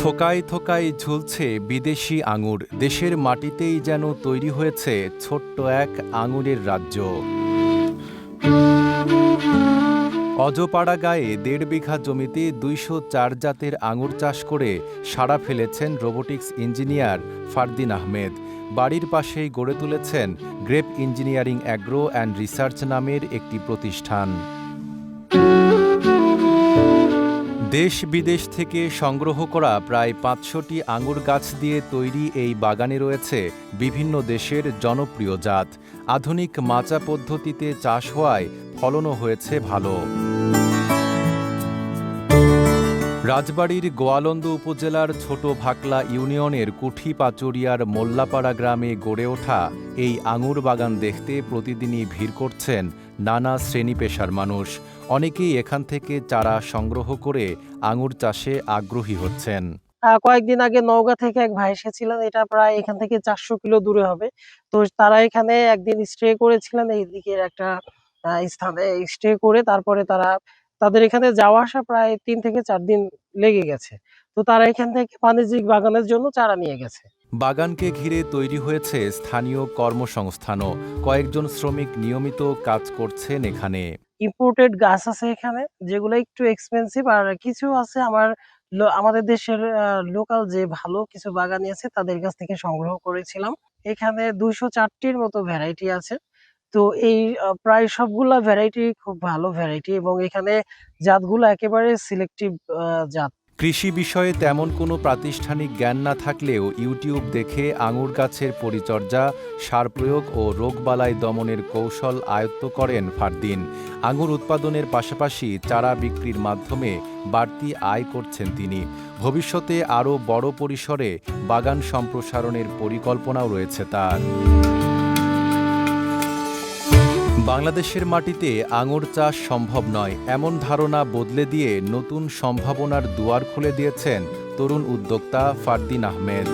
থোকায় থোকায় ঝুলছে বিদেশি আঙুর। দেশের মাটিতেই যেন তৈরি হয়েছে ছোট্ট এক আঙুরের রাজ্য। অজপাড়া গায়ে ১.৫ বিঘা জমিতে ২০৪ জাতের আঙুর চাষ করে সাড়া ফেলেছেন রোবোটিক্স ইঞ্জিনিয়ার ফারদিন আহমেদ। বাড়ির পাশেই গড়ে তুলেছেন grape engineering agro and research নামের একটি প্রতিষ্ঠান। দেশ বিদেশ থেকে সংগ্রহ করা প্রায় ৫০০টি আঙুর গাছ দিয়ে তৈরি এই বাগানে রয়েছে বিভিন্ন দেশের জনপ্রিয় জাত। আধুনিক মাচা পদ্ধতিতে চাষ হওয়ায় ফলনও হয়েছে ভালো। রাজবাড়ীর গোয়ালন্দ উপজেলার ছোট ভাকলা ইউনিয়নের কুঠি পাচুরিয়ার মোল্লাপাড়া গ্রামে গড়ে ওঠা এই আঙুর বাগান দেখতে প্রতিদিনই ভিড় করছেন নানা শ্রেণী পেশার মানুষ। অনেকেই এখান থেকে চারা সংগ্রহ করে আঙুর চাষে আগ্রহী হচ্ছেন। কয়েকদিন আগে নওগাঁ থেকে এক ভাই এসেছিলেন, এটা প্রায় এখান থেকে ৪০০ কিলো দূরে হবে। তো তারা এখানে একদিন স্টে করেছিলেন, এই দিকের একটা স্থানে স্টে করে তারপরে তাদের এখানে যাওয়া আসা প্রায় ৩ থেকে ৪ দিন লেগে গেছে। তো তারা এখান থেকে বাণিজ্যিক বাগানের জন্য চারা নিয়ে গেছে। বাগানকে ঘিরে তৈরি হয়েছে স্থানীয় কর্মসংস্থানও। কয়েকজন শ্রমিক নিয়মিত কাজ করছেন এখানে। ইম্পোর্টেড গাছ আছে এখানে, যেগুলো একটু এক্সপেন্সিভ, আর কিছু আছে আমাদের দেশের লোকাল যে ভালো কিছু বাগানি আছে তাদের কাছ থেকে সংগ্রহ করেছিলাম। এখানে ২০৪টির মতো ভ্যারাইটি আছে। তো এই প্রায় সবগুলা ভ্যারাইটি খুব ভালো ভ্যারাইটি, এবং এখানে জাতগুলো একেবারে সিলেক্টিভ জাত। কৃষি বিষয়ে তেমন কোনো প্রাতিষ্ঠানিক জ্ঞান না থাকলেও ইউটিউব দেখে আঙুর গাছের পরিচর্যা, সার প্রয়োগ ও রোগবালাই দমনের কৌশল আয়ত্ত করেন ফারদিন। আঙুর উৎপাদনের পাশাপাশি চারা বিক্রির মাধ্যমে বাড়তি আয় করছেন তিনি। ভবিষ্যতে আরও বড় পরিসরে বাগান সম্প্রসারণের পরিকল্পনাও রয়েছে তার। বাংলাদেশের মাটিতে আঙুর চাষ সম্ভব নয়, এমন ধারণা বদলে দিয়ে নতুন সম্ভাবনার দুয়ার খুলে দিয়েছেন তরুণ উদ্যোক্তা ফারদিন আহমেদ।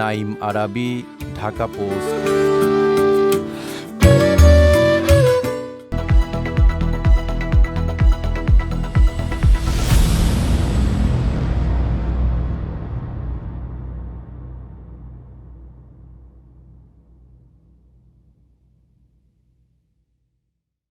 নাইম আরাবী, ঢাকা পোস্ট।